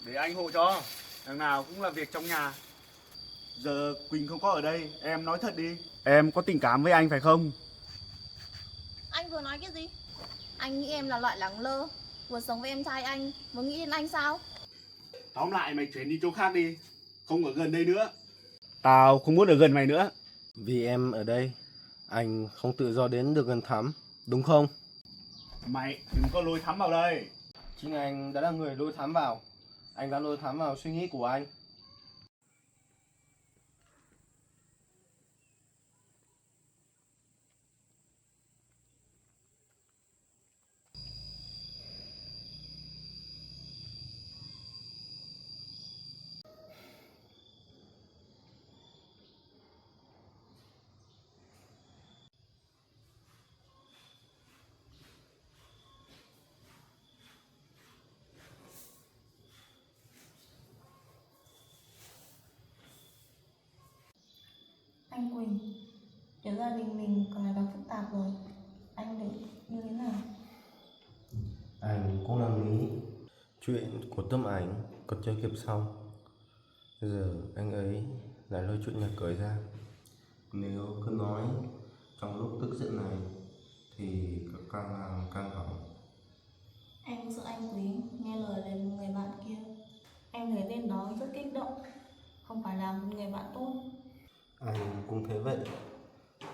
Để anh hộ cho. Đằng nào cũng là việc trong nhà. Giờ Quỳnh không có ở đây, em nói thật đi. Em có tình cảm với anh phải không? Anh vừa nói cái gì? Anh nghĩ em là loại lẳng lơ, vừa sống với em trai anh, vừa nghĩ đến anh sao? Tóm lại mày chuyển đi chỗ khác đi. Không ở gần đây nữa. Tao không muốn ở gần mày nữa. Vì em ở đây, anh không tự do đến được gần Thắm, đúng không? Mày đừng có lôi Thắm vào đây. Chính anh đã là người lôi Thắm vào. Anh đã lôi Thắm vào suy nghĩ của anh. Anh Quỳnh, nếu gia đình mình còn ngày càng phức tạp rồi, anh định như thế nào? Anh cũng đang nghĩ chuyện của Tâm Ảnh còn chưa kịp xong. Bây giờ anh ấy lại lôi chuyện nhà cửa ra. Nếu cứ nói trong lúc tức giận này thì càng hỏng. Em sợ anh Quý nghe lời về một người bạn kia. Em thấy tên đó rất kích động, không phải là một người bạn tốt. Anh cũng thấy vậy.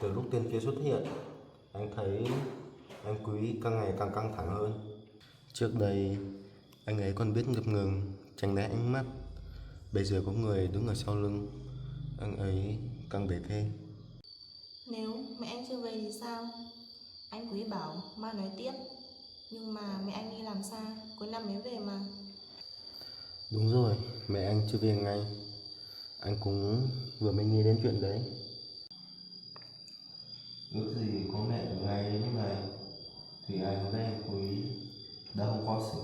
Từ lúc tên kia xuất hiện, anh thấy anh Quý càng ngày càng căng thẳng hơn. Trước đây, anh ấy còn biết ngập ngừng, tránh né ánh mắt. Bây giờ có người đứng ở sau lưng, anh ấy càng bể thêm. Nếu mẹ anh chưa về thì sao? Anh Quý bảo mai nói tiếp, nhưng mà mẹ anh đi làm xa, cuối năm mới về mà. Đúng rồi, mẹ anh chưa về ngay. Anh cũng vừa mới nghĩ đến chuyện đấy. Ước gì có mẹ ở ngay lúc này thì anh với anh Quý đã không khó xử.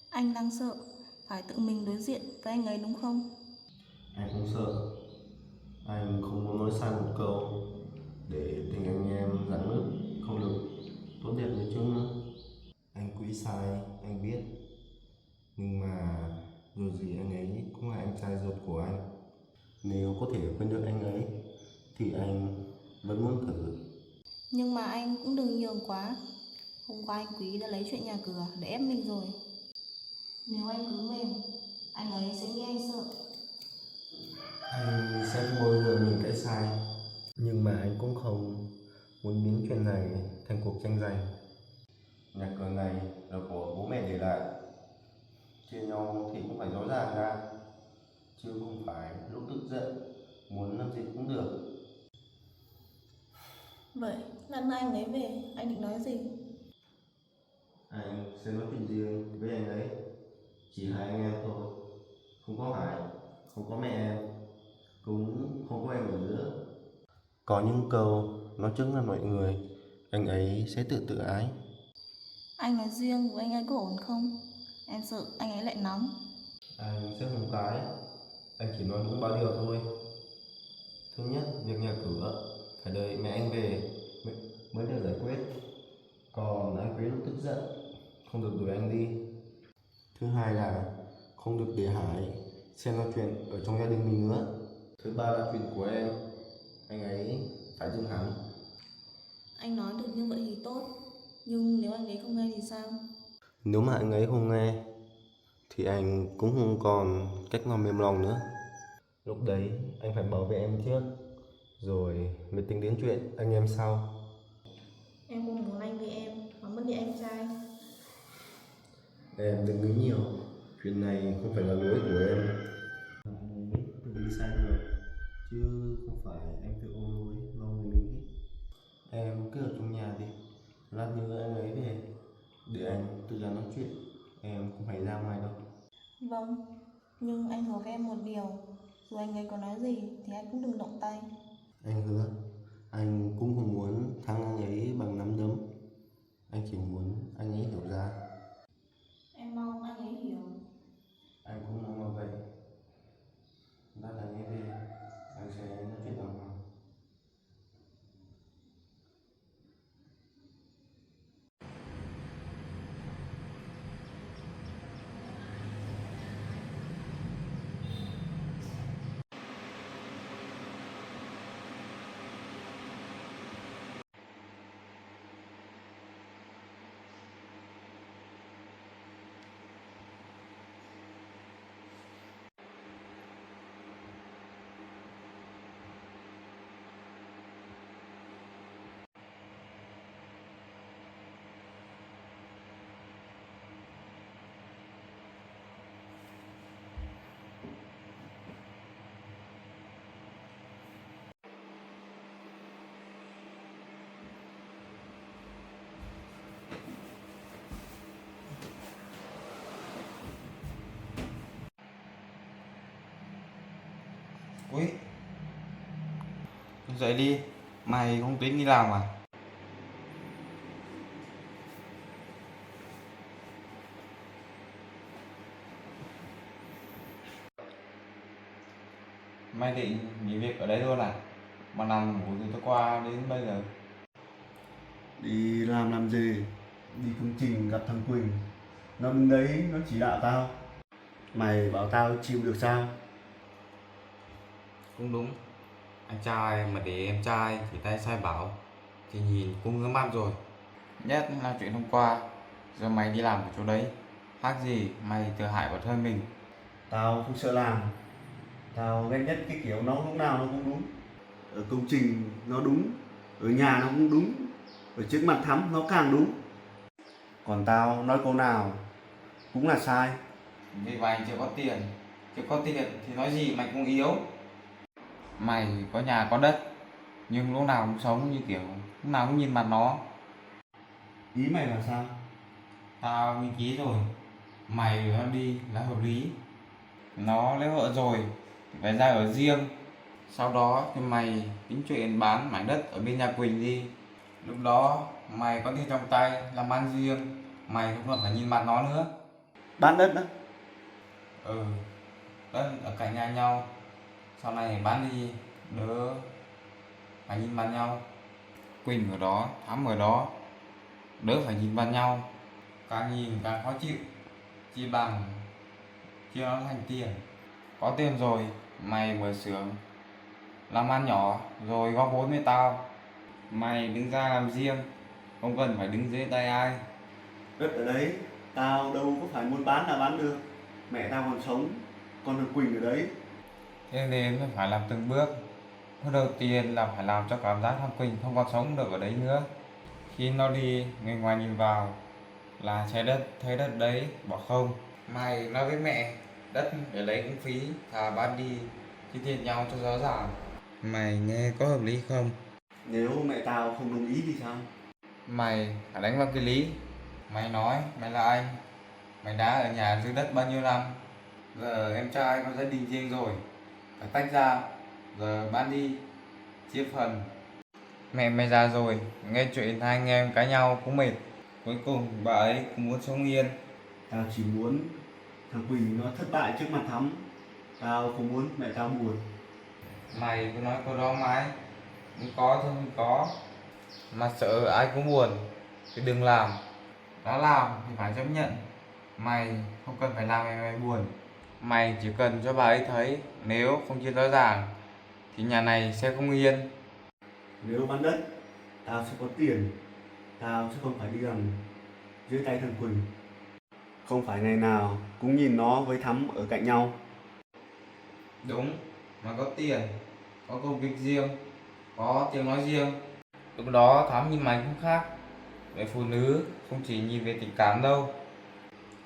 Anh đang sợ phải tự mình đối diện với anh ấy đúng không? Anh không sợ. Anh không muốn nói sai một câu để tình anh em rạn nứt không được tốt đẹp như trước nữa. Anh Quý sai, anh biết. Nhưng mà dù gì anh ấy cũng là anh trai ruột của anh. Nếu có thể quên được anh ấy thì anh vẫn muốn thử. Nhưng mà anh cũng đừng nhường quá. Hôm qua anh Quý đã lấy chuyện nhà cửa để ép mình rồi. Nếu anh cứ mềm, anh ấy sẽ nghĩ anh sợ. Anh sẽ không bao giờ mình cái sai. Nhưng mà anh cũng không muốn biến chuyện này thành cuộc tranh giành. Nhà cửa này là của bố mẹ để lại. Chia nhau thì cũng phải rõ ràng ra. Chứ không phải lúc tức giận muốn làm gì cũng được. Vậy, lần nữa anh ấy về, anh định nói gì? Anh sẽ nói chuyện riêng với anh ấy. Chỉ hai anh em thôi. Không có Hải, không có mẹ em, cũng không có em ở nữa. Có những câu nói trước mặt mọi người, anh ấy sẽ tự ái. Anh nói riêng với anh ấy có ổn không? Em sợ anh ấy lại nóng. Anh sẽ không cái, anh chỉ nói đúng ba điều thôi. Thứ nhất, việc nhà cửa phải đợi mẹ anh về mới được giải quyết. Còn anh Quý lúc tức giận không được đuổi anh đi. Thứ hai là không được để Hải xem ra chuyện ở trong gia đình mình nữa. Thứ ba là chuyện của em, anh ấy phải dừng hẳn. Anh nói được như vậy thì tốt. Nhưng nếu anh ấy không nghe thì sao? Nếu mà anh ấy không nghe thì anh cũng không còn cách nào mềm lòng nữa. Lúc đấy anh phải bảo vệ em trước, rồi mới tính đến chuyện anh em sau. Em không muốn anh vì em mà mất đi anh trai. Em đừng nghĩ nhiều, chuyện này không phải là lỗi của em. Anh ấy biết tự đi sai được, chứ không phải anh tự ôm lỗi lo người mình hết. Em cứ ở trong nhà đi, lát nữa anh ấy về để anh tự ra nói chuyện. Em không phải ra ngoài đâu. Vâng, nhưng anh hứa với em một điều. Dù anh ấy có nói gì thì anh cũng đừng động tay. Anh hứa, anh cũng không muốn thắng anh ấy bằng nắm đấm. Anh chỉ muốn anh ấy hiểu ra. Em mong anh ấy hiểu. Anh cũng mong vậy. Lát anh ấy về, anh sẽ nói chuyện đàng hoàng. Ui, dậy đi, mày không tính đi làm à? Mày định nghỉ việc ở đây luôn à? Mà nằm ngủ từ tối qua đến bây giờ. Đi làm gì? Đi công trình gặp thằng Quỳnh. Nó đứng đấy, nó chỉ đạo tao. Mày bảo tao chịu được sao? Cũng đúng, anh trai mà để em trai thì tay sai bảo thì nhìn cũng ngứa mắt rồi. Nhất là chuyện hôm qua, giờ mày đi làm ở chỗ đấy, khác gì mày tự hại bản thân mình. Tao không sợ làm. Tao ghét nhất cái kiểu nó lúc nào nó cũng đúng. Ở công trình nó đúng, ở nhà nó cũng đúng, ở trước mặt Thắm nó càng đúng. Còn tao nói câu nào cũng là sai. Vì mày chưa có tiền thì nói gì mày cũng yếu. Mày có nhà có đất, nhưng lúc nào cũng sống như kiểu lúc nào cũng nhìn mặt nó. Ý mày là sao? Tao nghĩ kỹ rồi, mày nó đi là hợp lý. Nó lấy vợ rồi thì phải ra ở riêng. Sau đó thì mày tính chuyện bán mảnh đất ở bên nhà Quỳnh đi. Lúc đó mày có tiền trong tay làm ăn riêng, mày không còn phải nhìn mặt nó nữa. Bán đất đó. Ừ, đất ở cạnh nhà nhau, sau này bán đi đỡ phải nhìn mặt nhau. Quỳnh ở đó, Thắm ở đó, đỡ phải nhìn mặt nhau. Càng nhìn càng khó chịu, chi bằng chia nó thành tiền. Có tiền rồi mày mở xưởng làm ăn nhỏ rồi góp vốn với tao. Mày đứng ra làm riêng, không cần phải đứng dưới tay ai. Đất ở đấy, tao đâu có phải muốn bán là bán được. Mẹ tao còn sống, còn thằng Quỳnh ở đấy. Thế nên phải làm từng bước. Bước đầu tiên là phải làm cho cảm giác thằng Quỳnh không còn sống được ở đấy nữa. Khi nó đi, người ngoài nhìn vào là trái đất, thấy đất đấy bỏ không. Mày nói với mẹ, đất ở đấy cũng phí, thà bán đi chia tiền nhau cho rõ ràng. Mày nghe có hợp lý không? Nếu mẹ tao không đồng ý thì sao? Mày phải đánh vào cái lý. Mày nói mày là anh, mày đã ở nhà dưới đất bao nhiêu năm, giờ em trai có gia đình riêng rồi, phải tách ra, giờ bán đi chia phần. Mẹ mày già rồi, nghe chuyện hai anh em cãi nhau cũng mệt, cuối cùng bà ấy cũng muốn sống yên. Tao chỉ muốn thằng Quỳnh nó thất bại trước mặt Thắm. Tao không muốn mẹ tao buồn. Mày cứ nói câu đó mãi, không có thì không có, mà sợ ai cũng buồn thì đừng làm. Đã làm thì phải chấp nhận. Mày không cần phải làm mày buồn, mày chỉ cần cho bà ấy thấy nếu không chia rõ ràng thì nhà này sẽ không yên. Nếu bán đất, tao sẽ có tiền. Tao sẽ không phải đi làm dưới tay thằng Quỳnh. Không phải ngày nào cũng nhìn nó với Thắm ở cạnh nhau. Đúng, mà có tiền, có công việc riêng, có tiếng nói riêng, lúc đó Thắm nhìn mày cũng khác. Vậy phụ nữ không chỉ nhìn về tình cảm đâu,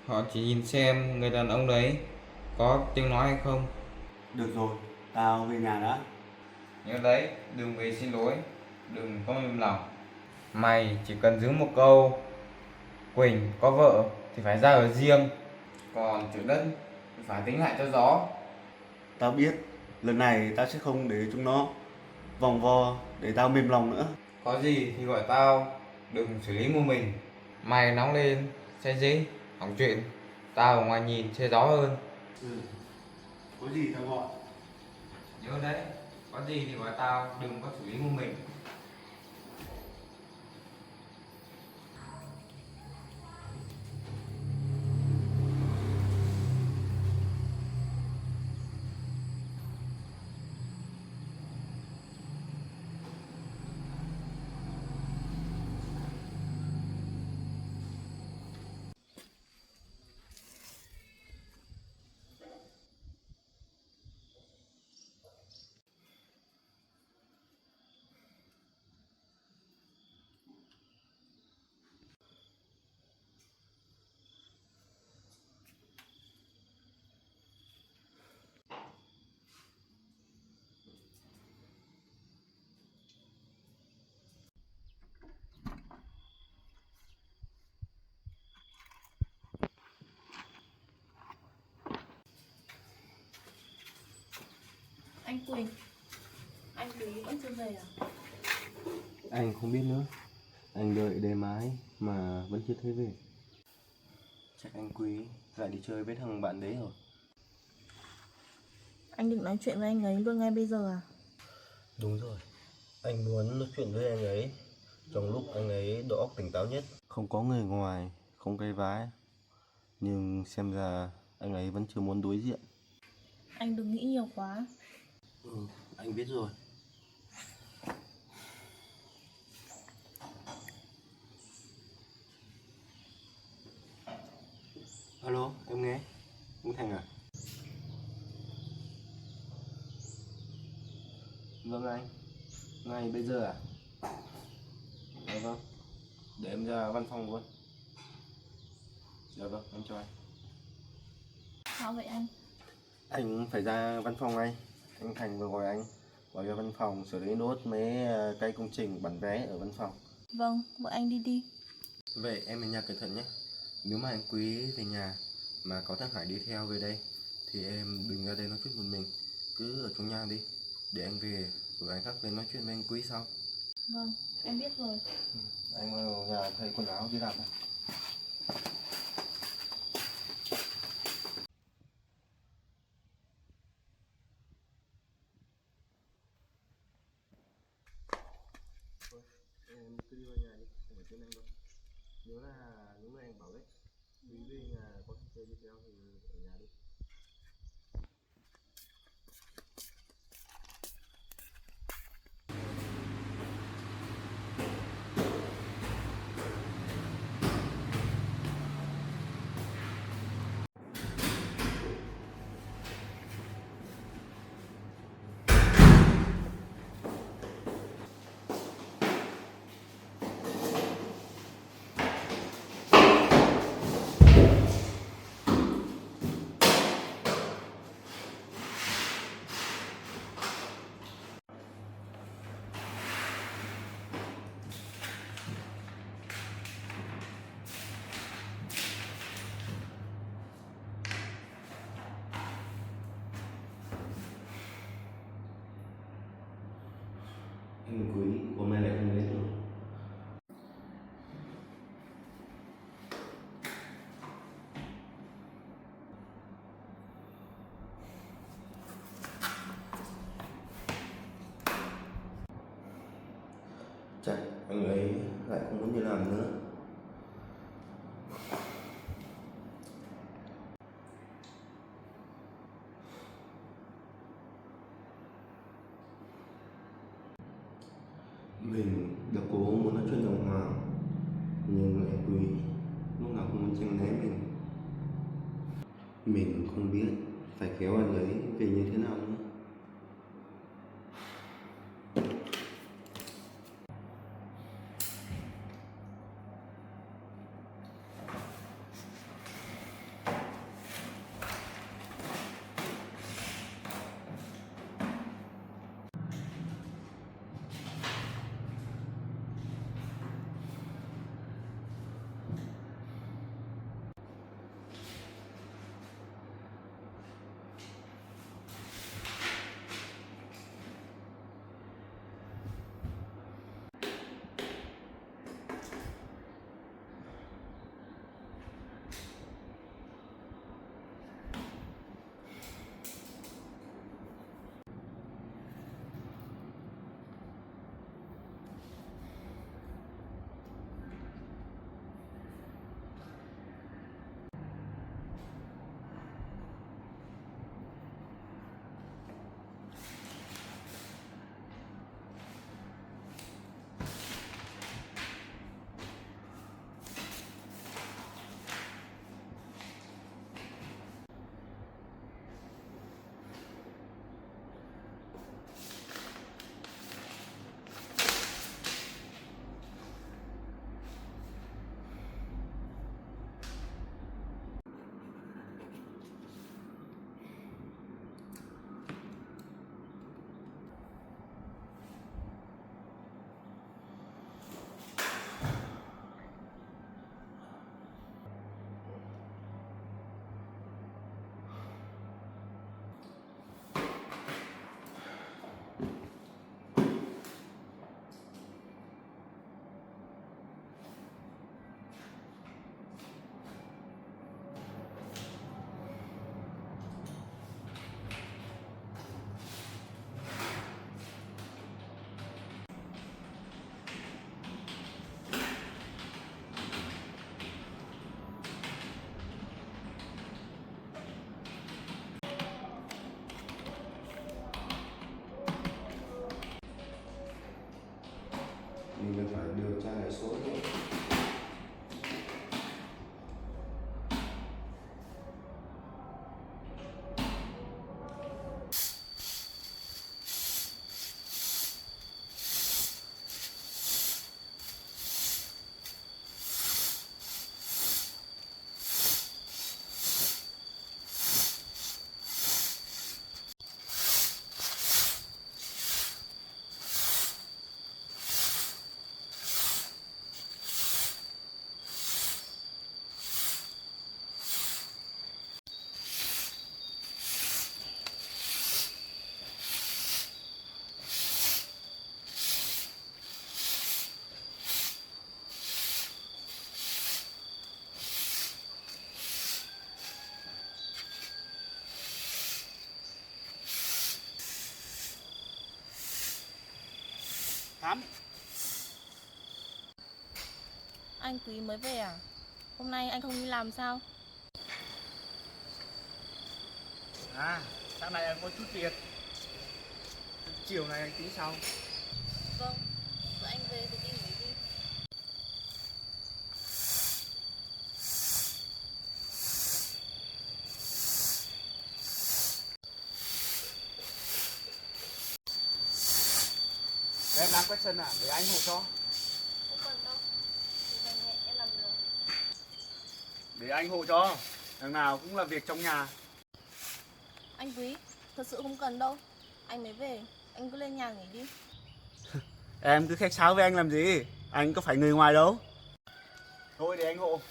họ chỉ nhìn xem người đàn ông đấy có tiếng nói hay không. Được rồi, tao về nhà đã. Nhớ đấy, đừng về xin lỗi, đừng có im lòng. Mày chỉ cần giữ một câu, Quỳnh có vợ thì phải ra ở riêng, còn chuyện đất thì phải tính lại cho rõ. Tao biết, lần này tao sẽ không để chúng nó vòng vo để tao mềm lòng nữa. Có gì thì gọi tao, đừng xử lý một mình. Mày nóng lên sẽ dễ hỏng chuyện, tao ở ngoài nhìn sẽ rõ hơn. Ừ, có gì tao gọi. Nhớ đấy, có gì thì gọi tao, đừng có xử lý một mình. Anh Quỳnh, anh Quý vẫn chưa về à? Anh không biết nữa. Anh đợi đêm mãi mà vẫn chưa thấy về. Chắc anh Quý lại đi chơi với thằng bạn đấy rồi. Anh định nói chuyện với anh ấy luôn ngay bây giờ à? Đúng rồi. Anh muốn nói chuyện với anh ấy trong lúc anh ấy đầu óc tỉnh táo nhất. Không có người ngoài, không gây vái. Nhưng xem ra anh ấy vẫn chưa muốn đối diện. Anh đừng nghĩ nhiều quá. Anh biết rồi. Alo, em nghe. Anh Thành à? Vâng anh. Ngay bây giờ à? Dạ vâng. Để em ra văn phòng luôn. Dạ vâng, em cho anh. Sao vậy anh? Anh phải ra văn phòng ngay. Anh Thành vừa gọi anh vào ra văn phòng xử lý nốt mấy cây công trình bản vé ở văn phòng. Vâng, vậy anh đi đi. Vậy em về nhà cẩn thận nhé. Nếu mà anh Quý về nhà mà có thằng Hải đi theo về đây thì em đừng ra đây nói chuyện một mình. Cứ ở trong nhà đi. Để anh về rồi anh khác về nói chuyện với anh Quý sau. Vâng, em biết rồi. Anh vào nhà thay quần áo đi làm này. Em cứ đi vào nhà đi, không phải trên anh đâu. Nhớ là những người anh bảo đấy, Quý về nhà có thằng chơi đi theo thì ở nhà đi. Anh Quý hôm nay lại không đến rồi. Chắc anh ấy lại không muốn đi làm nữa. Mình đã cố muốn nói chuyện đồng hòa, nhưng anh Quý lúc nào cũng muốn tránh né mình. Mình không biết phải kéo anh ấy về như thế nào nữa. mình phải điều tra lại số nữa. Thắm, Anh Quý mới về à? Hôm nay anh không đi làm sao? sáng nay em có chút việc. Chiều này anh tính sau. Vâng, vậy anh về thì đi nghỉ đi. Em đang quét sân à? Để anh hộ cho. Không cần đâu, thì này nhẹ em làm được. Để anh hộ cho. Đằng nào cũng là việc trong nhà. Anh Quý, thật sự không cần đâu. Anh mới về, anh cứ lên nhà nghỉ đi. Em cứ khách sáo với anh làm gì? Anh có phải người ngoài đâu. Thôi để anh hộ.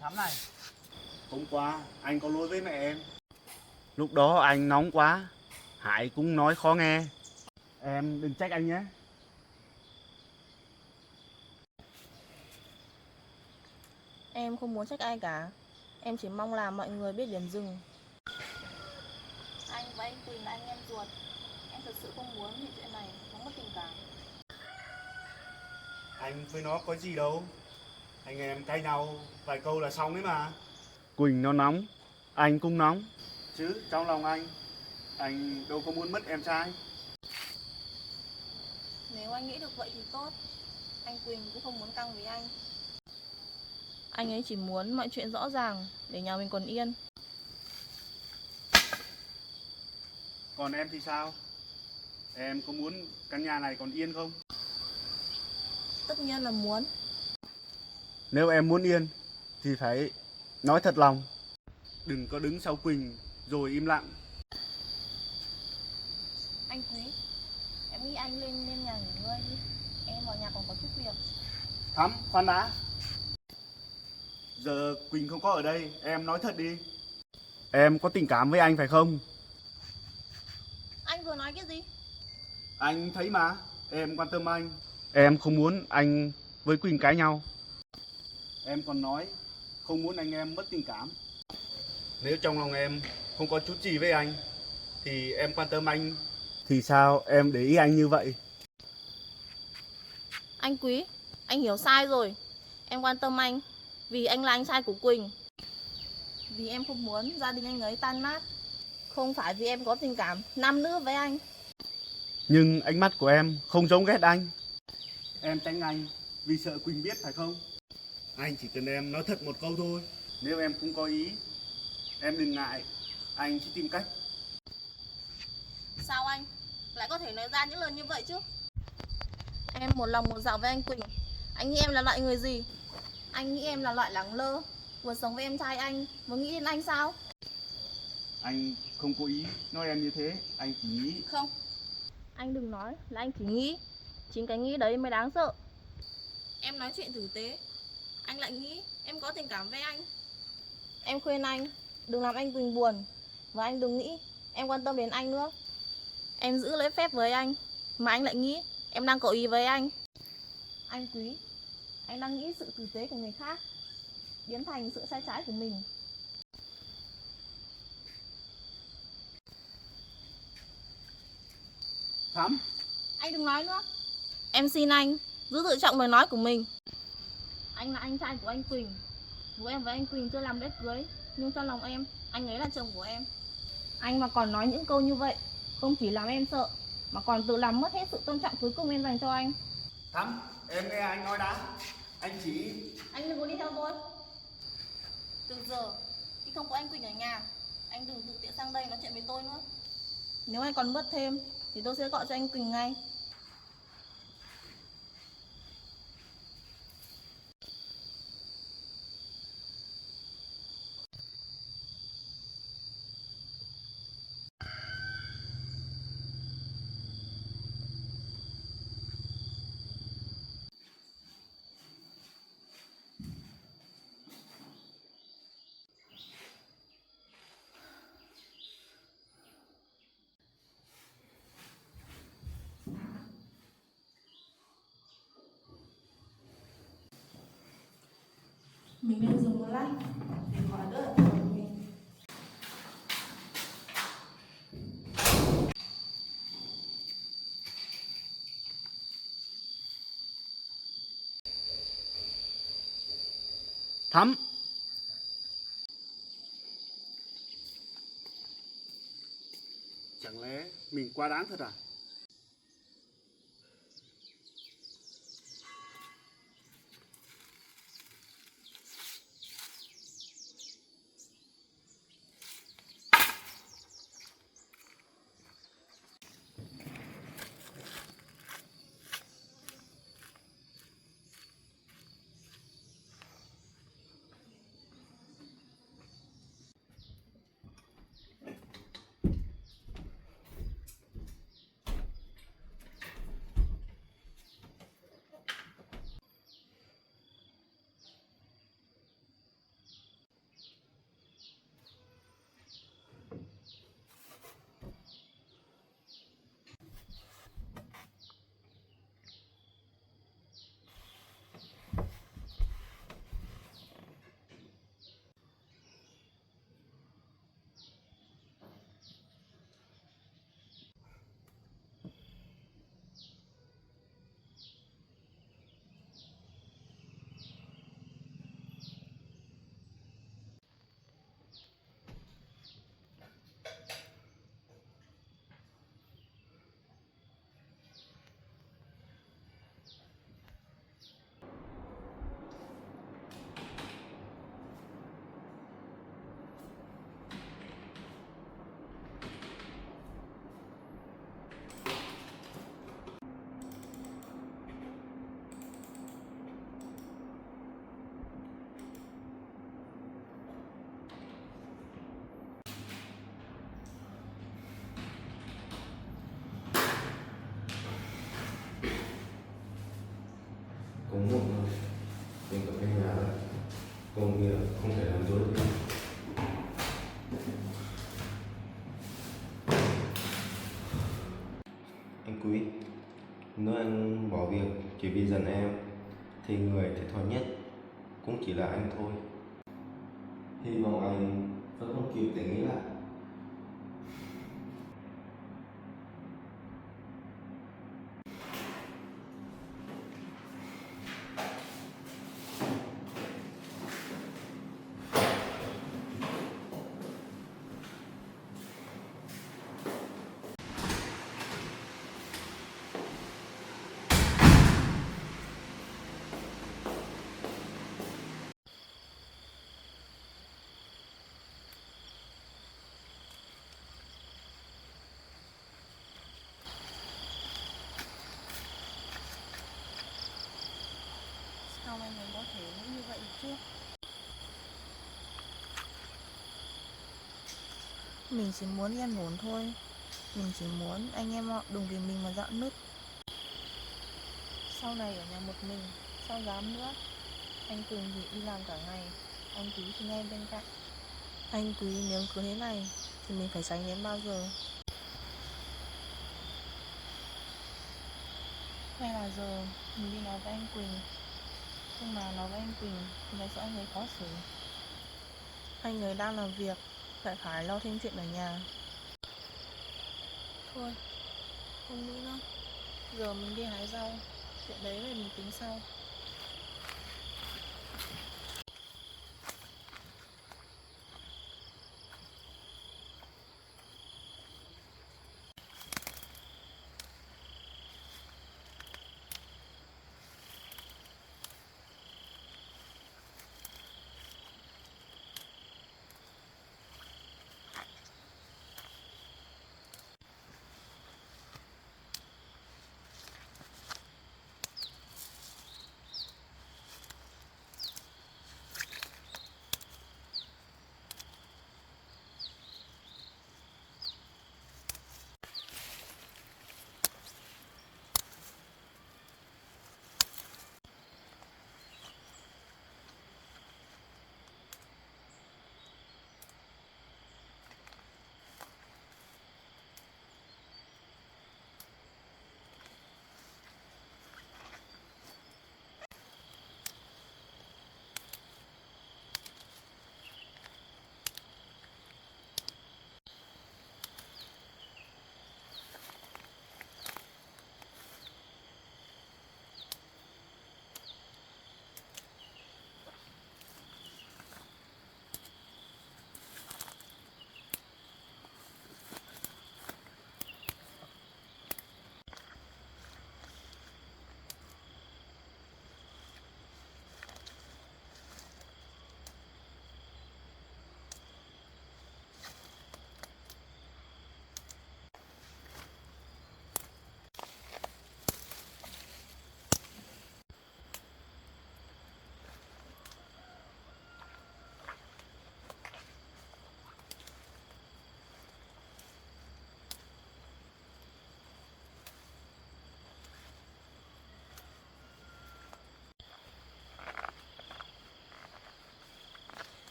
Thắm này. Hôm qua anh có lỗi với mẹ em. Lúc đó anh nóng quá. Hải cũng nói khó nghe. Em đừng trách anh nhé. Em không muốn trách ai cả. Em chỉ mong là mọi người biết điểm dừng. Anh và anh Quỳnh là anh em ruột. Em thật sự không muốn vì chuyện này nó mất tình cảm. Anh với nó có gì đâu. Anh em cãi nhau vài câu là xong đấy mà. Quỳnh nó nóng, anh cũng nóng. Chứ trong lòng anh đâu có muốn mất em trai. Nếu anh nghĩ được vậy thì tốt. Anh Quỳnh cũng không muốn căng với anh. Anh ấy chỉ muốn mọi chuyện rõ ràng để nhà mình còn yên. Còn em thì sao? Em có muốn căn nhà này còn yên không? Tất nhiên là muốn. Nếu em muốn yên thì phải nói thật lòng. Đừng có đứng sau Quỳnh rồi im lặng. Anh Quý, em nghĩ anh lên nhà nghỉ ngơi đi. Em vào nhà còn có chút việc. Thắm, khoan đã. Giờ Quỳnh không có ở đây, em nói thật đi. Em có tình cảm với anh phải không? Anh vừa nói cái gì? Anh thấy mà, em quan tâm anh. Em không muốn anh với Quỳnh cãi nhau. Em còn nói không muốn anh em mất tình cảm. Nếu trong lòng em không có chút gì với anh thì em quan tâm anh. Thì sao em để ý anh như vậy? Anh Quý, anh hiểu sai rồi. Em quan tâm anh vì anh là anh trai của Quỳnh. Vì em không muốn gia đình anh ấy tan nát. Không phải vì em có tình cảm nam nữ với anh. Nhưng ánh mắt của em không giống ghét anh. Em tránh anh vì sợ Quỳnh biết phải không? Anh chỉ cần em nói thật một câu thôi. Nếu em cũng có ý, em đừng ngại, anh sẽ tìm cách. Sao anh lại có thể nói ra những lời như vậy chứ? Em một lòng một dạ với anh Quỳnh. Anh nghĩ em là loại người gì? Anh nghĩ em là loại lẳng lơ, vừa sống với em trai anh, vừa nghĩ đến anh sao? Anh không cố ý nói em như thế, anh chỉ nghĩ. Không, anh đừng nói là anh chỉ nghĩ. Chính cái nghĩ đấy mới đáng sợ. Em nói chuyện tử tế, anh lại nghĩ em có tình cảm với anh. Em khuyên anh đừng làm anh Quỳnh buồn. Và anh đừng nghĩ em quan tâm đến anh nữa. Em giữ lễ phép với anh mà anh lại nghĩ em đang có ý với anh. Anh Quý, anh đang nghĩ sự tử tế của người khác biến thành sự sai trái của mình. Thắm, Anh đừng nói nữa. Em xin anh giữ tự trọng lời nói của mình. Anh là anh trai của anh Quỳnh. Dù em với anh Quỳnh chưa làm lễ cưới, nhưng trong lòng em, anh ấy là chồng của em. Anh mà còn nói những câu như vậy, không chỉ làm em sợ, mà còn tự làm mất hết sự tôn trọng cuối cùng em dành cho anh. Thắm, em nghe anh nói đã. Anh chỉ... Anh đừng có đi theo tôi. Từ giờ, khi không có anh Quỳnh ở nhà, anh đừng tự tiện sang đây nói chuyện với tôi nữa. Nếu anh còn mất thêm, thì tôi sẽ gọi cho anh Quỳnh ngay. Mình nên dùng một lát để khỏi đỡ ẩm của mình. Thắm! Chẳng lẽ mình quá đáng thật à? Cũng muộn rồi, mình phải về nhà rồi. Công việc không thể làm dối được. Anh Quý, nếu anh bỏ việc chỉ vì giận em, thì người thiệt thòi nhất cũng chỉ là anh thôi. Hy vọng anh vẫn không kịp để nghĩ lại. Sao anh ấy có thể nghĩ như vậy được chứ? Mình chỉ muốn yên ổn thôi. Mình chỉ muốn anh em họ đừng vì mình mà dạn nứt. Sau này ở nhà một mình, sao dám nữa. Anh Quỳnh thì đi làm cả ngày, anh Quý thì nghe bên cạnh. Anh Quý nếu cứ thế này thì mình phải tránh đến bao giờ? Hay là giờ mình đi nói với anh Quỳnh? Nhưng mà nói với anh Quỳnh thì lại sợ anh ấy khó xử. Anh ấy đang làm việc, lại phải lo thêm chuyện ở nhà. Thôi, không nghĩ nữa. Giờ mình đi hái rau, chuyện đấy thì mình tính sau.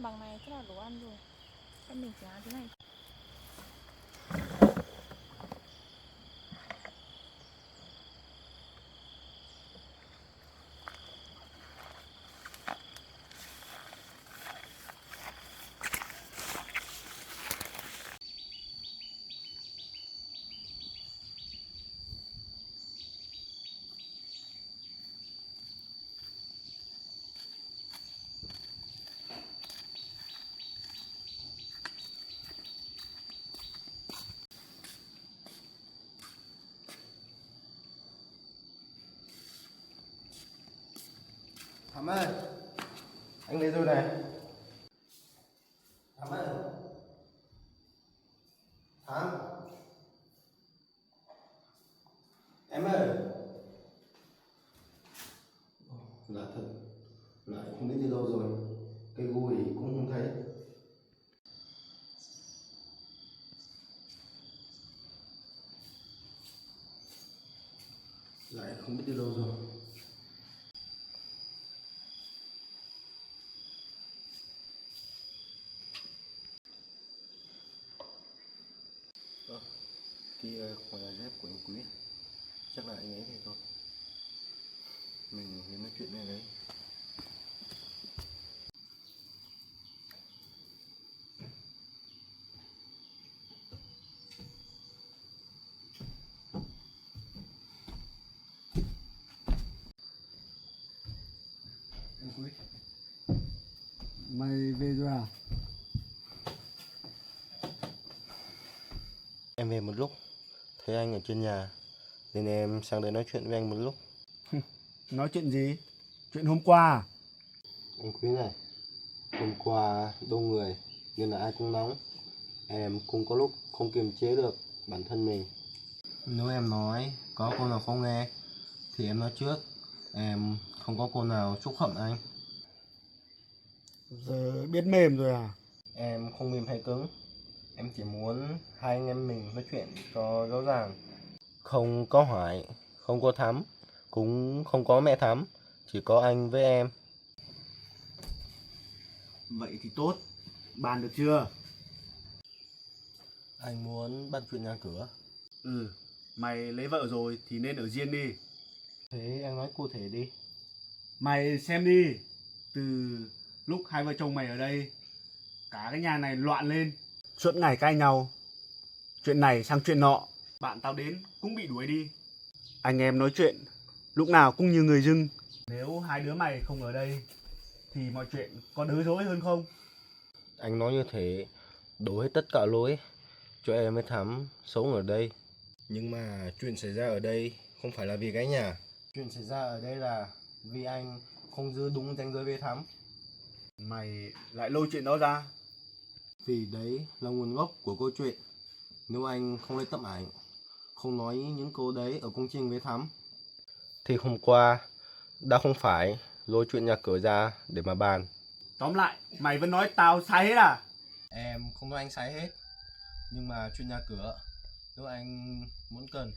Bằng này chắc là đồ ăn rồi. Em mình chỉ ăn thế này. Thắm ơi, anh về rồi này. Thắm ơi, Thắm, em ơi. Lạ thật, lại không biết đi đâu rồi. Cây gùi cũng không thấy. Lại không biết đi đâu rồi. Kia ngoài là dép của anh Quý, chắc là anh ấy thì thôi. Mình đến nói chuyện này đấy. Anh Quý, mày về rồi à? Em về một lúc, thấy anh ở trên nhà, nên em sang đây nói chuyện với anh một lúc. Nói chuyện gì? Chuyện hôm qua à? Anh Quý này, hôm qua đông người nên là ai cũng nóng. Em cũng có lúc không kiềm chế được bản thân mình. Nếu em nói có cô nào không nghe thì em nói trước, em không có cô nào xúc phạm anh. Giờ biết mềm rồi à? Em không mềm hay cứng, em chỉ muốn hai anh em mình nói chuyện cho rõ ràng. Không có Hoài, không có Thắm, cũng không có mẹ Thắm, chỉ có anh với em. Vậy thì tốt, bàn được chưa? Anh muốn bàn chuyện nhà cửa. Ừ, mày lấy vợ rồi thì nên ở riêng đi. Thế anh nói cụ thể đi. Mày xem đi, từ lúc hai vợ chồng mày ở đây, cả cái nhà này loạn lên, suốt ngày cãi nhau, chuyện này sang chuyện nọ, bạn tao đến cũng bị đuổi đi. Anh em nói chuyện lúc nào cũng như người dưng. Nếu hai đứa mày không ở đây thì mọi chuyện có đỡ rối hơn không? Anh nói như thế đổ hết tất cả lỗi cho em với Thắm sống ở đây. Nhưng mà chuyện xảy ra ở đây không phải là vì cái nhà. Chuyện xảy ra ở đây là vì anh không giữ đúng ranh giới với Thắm. Mày lại lôi chuyện đó ra. Vì đấy là nguồn gốc của câu chuyện. Nếu anh không lấy tấm ảnh, không nói những câu đấy ở công trình với Thắm, thì hôm qua đã không phải lôi chuyện nhà cửa ra để mà bàn. Tóm lại, mày vẫn nói tao sai hết à? Em không nói anh sai hết. Nhưng mà chuyện nhà cửa, nếu anh muốn cần,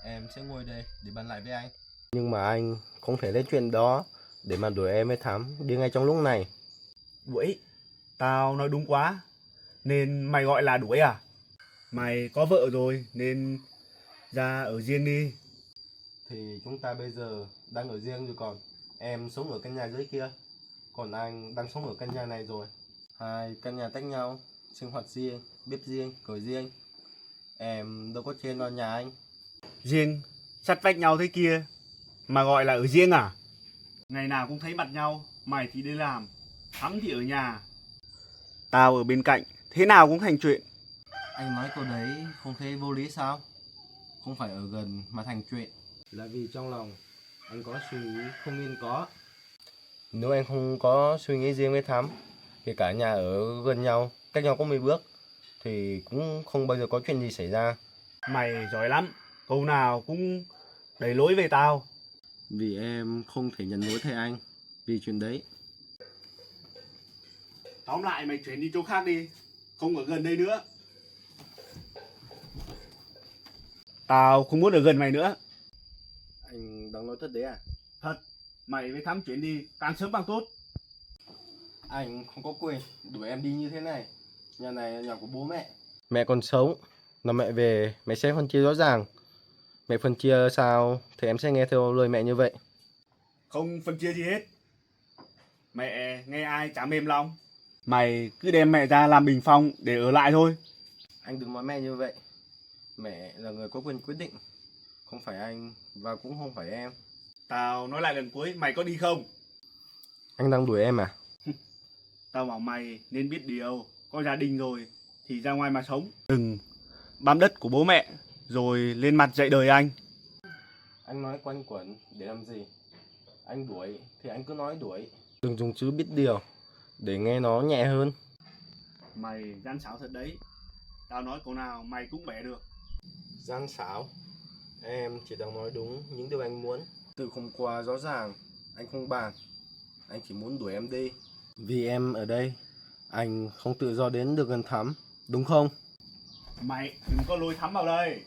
em sẽ ngồi đây để bàn lại với anh. Nhưng mà anh không thể lấy chuyện đó để mà đuổi em với Thắm đi ngay trong lúc này. Đuổi? Tao nói đúng quá, nên mày gọi là đuổi à? Mày có vợ rồi nên ra ở riêng đi. Thì chúng ta bây giờ đang ở riêng rồi, còn em sống ở căn nhà dưới kia, còn anh đang sống ở căn nhà này rồi. Hai căn nhà tách nhau, sinh hoạt riêng, bếp riêng, cửa riêng. Em đâu có chen vào nhà anh. Riêng, sát vách nhau thế kia, mà gọi là ở riêng à? Ngày nào cũng thấy mặt nhau, mày thì đi làm, Thắm thì ở nhà. Tao ở bên cạnh, thế nào cũng thành chuyện. Anh nói câu đấy không thấy vô lý sao? Không phải ở gần mà thành chuyện, là vì trong lòng anh có suy nghĩ không nên có. Nếu anh không có suy nghĩ riêng với Thắm, thì cả nhà ở gần nhau, cách nhau có 10 bước, thì cũng không bao giờ có chuyện gì xảy ra. Mày giỏi lắm, câu nào cũng đẩy lỗi về tao. Vì em không thể nhận lỗi thay anh vì chuyện đấy. Tóm lại mày chuyển đi chỗ khác đi, không ở gần đây nữa. Tao không muốn ở gần mày nữa. Anh đang nói thật đấy à? Thật, mày với Thắm chuyển đi càng sớm càng tốt. Anh không có quyền đuổi em đi như thế này. Nhà này là nhà của bố mẹ. Mẹ còn sống, là mẹ về, mẹ sẽ phân chia rõ ràng. Mẹ phân chia sao thì em sẽ nghe theo lời mẹ như vậy. Không phân chia gì hết. Mẹ nghe ai chả mềm lòng. Mày cứ đem mẹ ra làm bình phong để ở lại thôi. Anh đừng nói mẹ như vậy. Mẹ là người có quyền quyết định. Không phải anh và cũng không phải em. Tao nói lại lần cuối, mày có đi không? Anh đang đuổi em à? Tao bảo mày nên biết điều. Có gia đình rồi thì ra ngoài mà sống. Đừng bám đất của bố mẹ rồi lên mặt dạy đời anh. Anh nói quanh quẩn để làm gì? Anh đuổi thì anh cứ nói đuổi. Đừng dùng chữ biết điều để nghe nó nhẹ hơn. Mày gian xảo thật đấy. Tao nói câu nào mày cũng bẻ được. Gian xảo? Em chỉ đang nói đúng những điều anh muốn. Từ hôm qua rõ ràng anh không bàn. Anh chỉ muốn đuổi em đi. Vì em ở đây, anh không tự do đến được gần Thắm, đúng không? Mày đừng có lôi Thắm vào đây.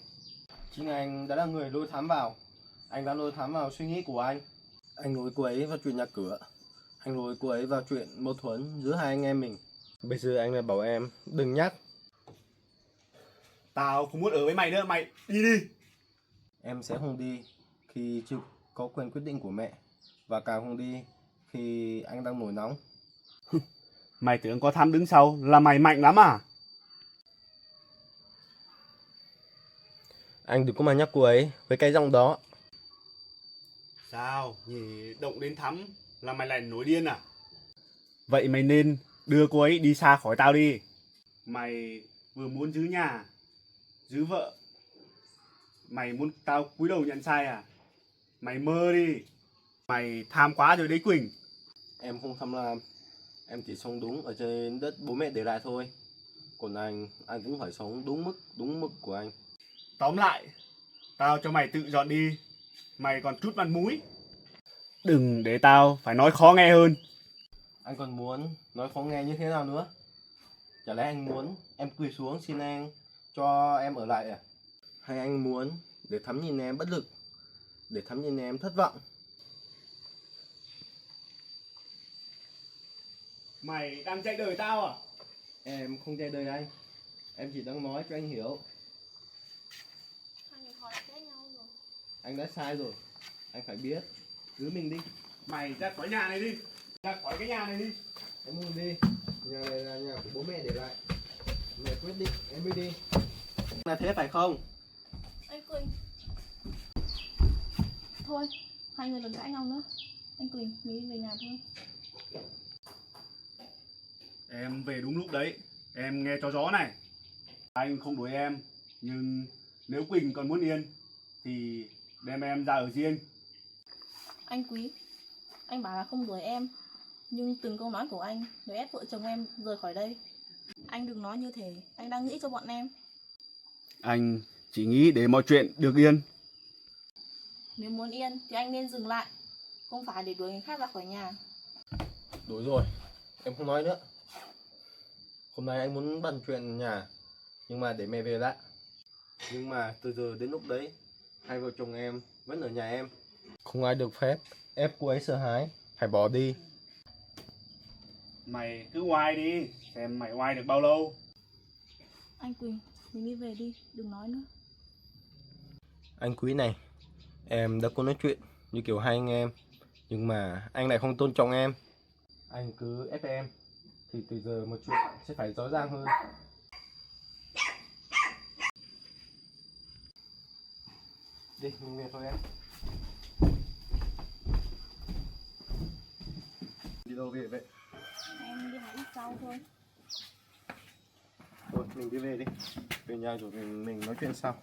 Chính anh đã là người lôi Thắm vào. Anh đã lôi Thắm vào suy nghĩ của anh. Anh lôi cô ấy vào chuyện nhà cửa. Anh lôi cô ấy vào chuyện mâu thuẫn giữa hai anh em mình. Bây giờ anh lại bảo em đừng nhắc. Tao không muốn ở với mày nữa, mày đi đi. Em sẽ không đi khi chưa có quyền quyết định của mẹ. Và càng không đi khi anh đang nổi nóng. Mày tưởng có Thắm đứng sau là mày mạnh lắm à? Anh đừng có mà nhắc cô ấy với cái giọng đó. Sao nhỉ, động đến Thắm là mày lại nổi điên à? Vậy mày nên đưa cô ấy đi xa khỏi tao đi. Mày vừa muốn giữ nhà, giữ vợ. Mày muốn tao cúi đầu nhận sai à? Mày mơ đi. Mày tham quá rồi đấy Quỳnh. Em không tham lam. Em chỉ sống đúng ở trên đất bố mẹ để lại thôi. Còn anh cũng phải sống đúng mức của anh. Tóm lại, tao cho mày tự dọn đi. Mày còn chút mặt mũi. Đừng để tao phải nói khó nghe hơn. Anh còn muốn nói khó nghe như thế nào nữa? Chả lẽ anh muốn em quỳ xuống xin anh cho em ở lại à? Hay anh muốn để Thắm nhìn em bất lực, để Thắm nhìn em thất vọng? Mày đang dạy đời tao à? Em không dạy đời anh. Em chỉ đang nói cho anh hiểu. Hai người họ đã ghét nhau rồi. Anh đã sai rồi. Anh phải biết. Giữ mình đi. Mày ra khỏi nhà này đi. Ra khỏi cái nhà này đi. Em muốn đi. Nhà này là nhà của bố mẹ để lại. Mẹ quyết định em mới đi. Là thế phải không? Anh Quỳnh. Thôi, hai người đừng cãi nhau nữa. Anh Quỳnh, mình đi về nhà thôi. Em về đúng lúc đấy. Em nghe cho rõ này. Anh không đuổi em. Nhưng nếu Quỳnh còn muốn yên thì đem em ra ở riêng. Anh Quý, anh bảo là không đuổi em. Nhưng từng câu nói của anh đều ép vợ chồng em rời khỏi đây. Anh đừng nói như thế, anh đang nghĩ cho bọn em. Anh chỉ nghĩ để mọi chuyện được yên. Nếu muốn yên thì anh nên dừng lại. Không phải để đuổi người khác ra khỏi nhà. Đủ rồi. Em không nói nữa. Hôm nay anh muốn bàn chuyện nhà. Nhưng mà để mẹ về đã. Nhưng mà từ giờ đến lúc đấy, hai vợ chồng em vẫn ở nhà em. Không ai được phép ép cô ấy sợ hãi, phải bỏ đi. Mày cứ oai đi. Xem mày oai được bao lâu. Anh Quỳnh, mình đi về đi, đừng nói nữa. Anh Quý này, em đã có nói chuyện như kiểu hai anh em. Nhưng mà anh lại không tôn trọng em. Anh cứ ép em thì từ giờ một chuyện sẽ phải rõ ràng hơn. Đi, mình về thôi em. Đi đâu về vậy? Em đi hỏi ít sau thôi. Thôi, mình đi về đi. Về nhà rồi mình nói chuyện sau.